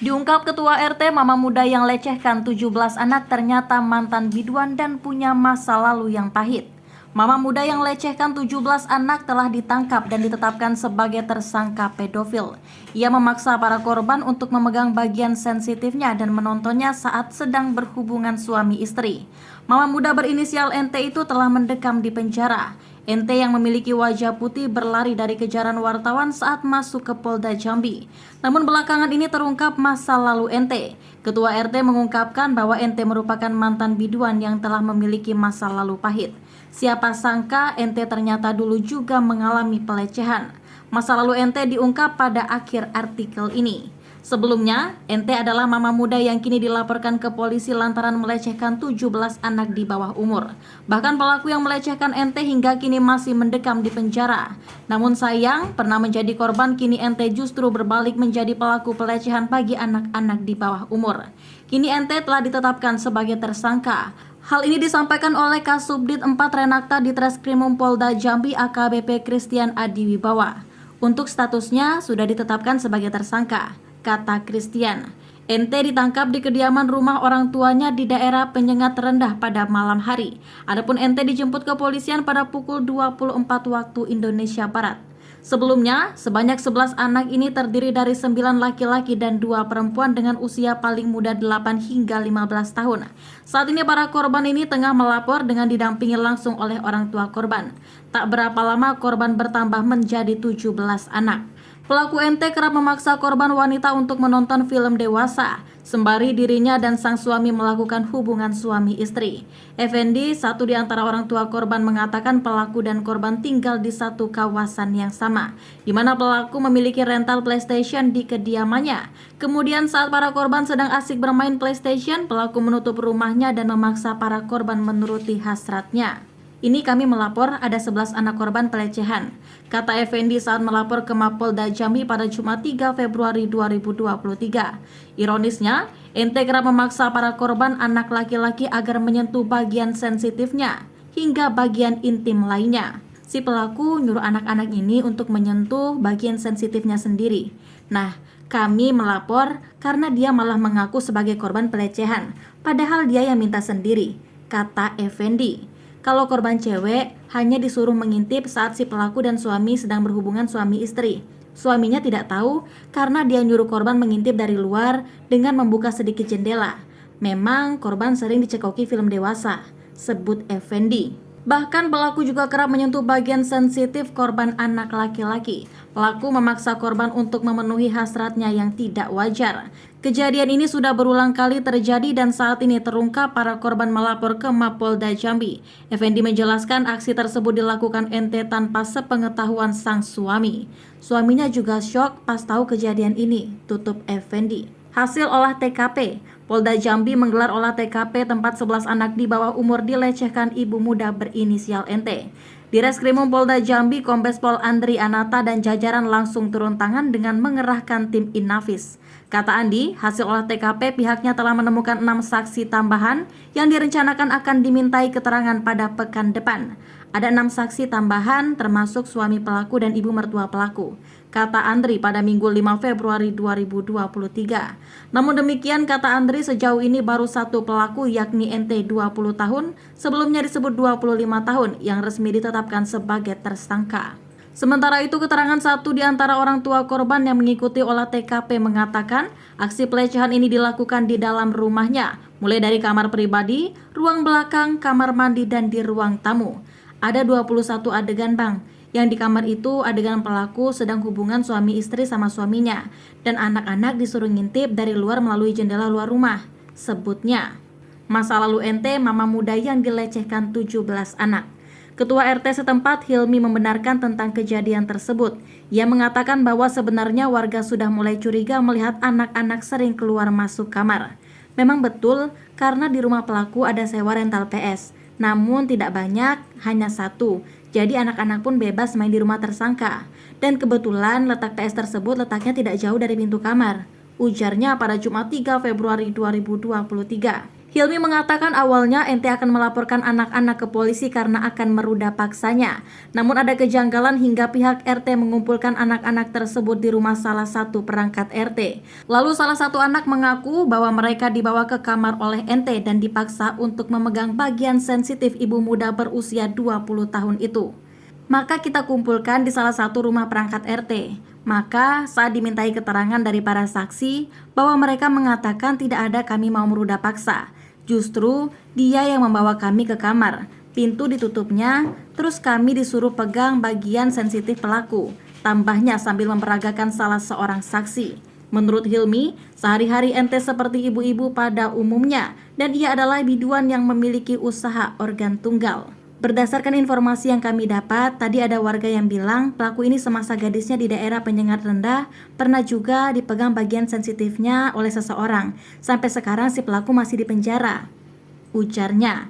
Diungkap Ketua RT, mama muda yang lecehkan 17 anak ternyata mantan biduan dan punya masa lalu yang pahit. Mama muda yang lecehkan 17 anak telah ditangkap dan ditetapkan sebagai tersangka pedofil. Ia memaksa para korban untuk memegang bagian sensitifnya dan menontonnya saat sedang berhubungan suami istri. Mama muda berinisial NT itu telah mendekam di penjara. NT yang memiliki wajah putih berlari dari kejaran wartawan saat masuk ke Polda Jambi. Namun belakangan ini terungkap masa lalu NT. Ketua RT mengungkapkan bahwa NT merupakan mantan biduan yang telah memiliki masa lalu pahit. Siapa sangka NT ternyata dulu juga mengalami pelecehan. Masa lalu NT diungkap pada akhir artikel ini. Sebelumnya, NT adalah mama muda yang kini dilaporkan ke polisi lantaran melecehkan 17 anak di bawah umur. Bahkan pelaku yang melecehkan NT hingga kini masih mendekam di penjara. Namun sayang, pernah menjadi korban, kini NT justru berbalik menjadi pelaku pelecehan bagi anak-anak di bawah umur. Kini NT telah ditetapkan sebagai tersangka. Hal ini disampaikan oleh Kasubdit 4 Renakta di Treskrimum Polda Jambi AKBP Christian Adiwibawa. Untuk statusnya sudah ditetapkan sebagai tersangka, kata Christian. NT ditangkap di kediaman rumah orang tuanya di daerah Penyengat Rendah pada malam hari. Adapun NT dijemput ke kepolisian pada pukul 24 waktu Indonesia Barat. Sebelumnya, sebanyak 11 anak ini terdiri dari 9 laki-laki dan 2 perempuan dengan usia paling muda 8 hingga 15 tahun. Saat ini para korban ini tengah melapor dengan didampingi langsung oleh orang tua korban. Tak berapa lama korban bertambah menjadi 17 anak. Pelaku NT kerap memaksa korban wanita untuk menonton film dewasa, sembari dirinya dan sang suami melakukan hubungan suami istri. Effendi, satu di antara orang tua korban, mengatakan pelaku dan korban tinggal di satu kawasan yang sama, di mana pelaku memiliki rental PlayStation di kediamannya. Kemudian saat para korban sedang asik bermain PlayStation, pelaku menutup rumahnya dan memaksa para korban menuruti hasratnya. Ini kami melapor ada 11 anak korban pelecehan, kata Effendi saat melapor ke Mapolda Jambi pada Jumat 3 Februari 2023. Ironisnya, NT kerap memaksa para korban anak laki-laki agar menyentuh bagian sensitifnya hingga bagian intim lainnya. Si pelaku nyuruh anak-anak ini untuk menyentuh bagian sensitifnya sendiri. Nah, kami melapor karena dia malah mengaku sebagai korban pelecehan, padahal dia yang minta sendiri, kata Effendi. Kalau korban cewek hanya disuruh mengintip saat si pelaku dan suami sedang berhubungan suami istri. Suaminya tidak tahu karena dia nyuruh korban mengintip dari luar dengan membuka sedikit jendela. Memang korban sering dicekoki film dewasa, sebut Effendi. Bahkan pelaku juga kerap menyentuh bagian sensitif korban anak laki-laki. Pelaku memaksa korban untuk memenuhi hasratnya yang tidak wajar. Kejadian ini sudah berulang kali terjadi dan saat ini terungkap para korban melapor ke Mapolda Jambi. Effendi menjelaskan aksi tersebut dilakukan NT tanpa sepengetahuan sang suami. Suaminya juga syok pas tahu kejadian ini, tutup Effendi. Hasil olah TKP, Polda Jambi menggelar olah TKP tempat 11 anak di bawah umur dilecehkan ibu muda berinisial NT. Di Reskrimum Polda Jambi, Kombes Pol Andri Anata dan jajaran langsung turun tangan dengan mengerahkan tim Inafis. Kata Andi, hasil olah TKP pihaknya telah menemukan 6 saksi tambahan yang direncanakan akan dimintai keterangan pada pekan depan. Ada 6 saksi tambahan termasuk suami pelaku dan ibu mertua pelaku, kata Andri pada Minggu 5 Februari 2023. Namun demikian, kata Andri, sejauh ini baru satu pelaku yakni NT 20 tahun, sebelumnya disebut 25 tahun yang resmi ditetapkan sebagai tersangka. Sementara itu, keterangan satu di antara orang tua korban yang mengikuti olah TKP mengatakan aksi pelecehan ini dilakukan di dalam rumahnya, mulai dari kamar pribadi, ruang belakang, kamar mandi, dan di ruang tamu. Ada 21 adegan, Bang. Yang di kamar itu adegan pelaku sedang hubungan suami istri sama suaminya, dan anak-anak disuruh ngintip dari luar melalui jendela luar rumah, sebutnya. Masa lalu NT, mama muda yang dilecehkan 17 anak. Ketua RT setempat Hilmi membenarkan tentang kejadian tersebut. Ia mengatakan bahwa sebenarnya warga sudah mulai curiga melihat anak-anak sering keluar masuk kamar. Memang betul, karena di rumah pelaku ada sewa rental PS, namun tidak banyak, hanya satu. Jadi anak-anak pun bebas main di rumah tersangka. Dan kebetulan letak PS tersebut letaknya tidak jauh dari pintu kamar, ujarnya pada Jumat 3 Februari 2023. Hilmi mengatakan awalnya ente akan melaporkan anak-anak ke polisi karena akan meruda paksanya. Namun ada kejanggalan hingga pihak RT mengumpulkan anak-anak tersebut di rumah salah satu perangkat RT. Lalu salah satu anak mengaku bahwa mereka dibawa ke kamar oleh ente dan dipaksa untuk memegang bagian sensitif ibu muda berusia 20 tahun itu. Maka kita kumpulkan di salah satu rumah perangkat RT. Maka saat dimintai keterangan dari para saksi bahwa mereka mengatakan tidak ada kami mau meruda paksa. Justru dia yang membawa kami ke kamar. Pintu ditutupnya, terus kami disuruh pegang bagian sensitif pelaku. Tambahnya sambil memperagakan salah seorang saksi. Menurut Hilmi, sehari-hari ente seperti ibu-ibu pada umumnya dan ia adalah biduan yang memiliki usaha organ tunggal. Berdasarkan informasi yang kami dapat, tadi ada warga yang bilang pelaku ini semasa gadisnya di daerah penyengat rendah pernah juga dipegang bagian sensitifnya oleh seseorang. Sampai sekarang si pelaku masih di penjara, ujarnya.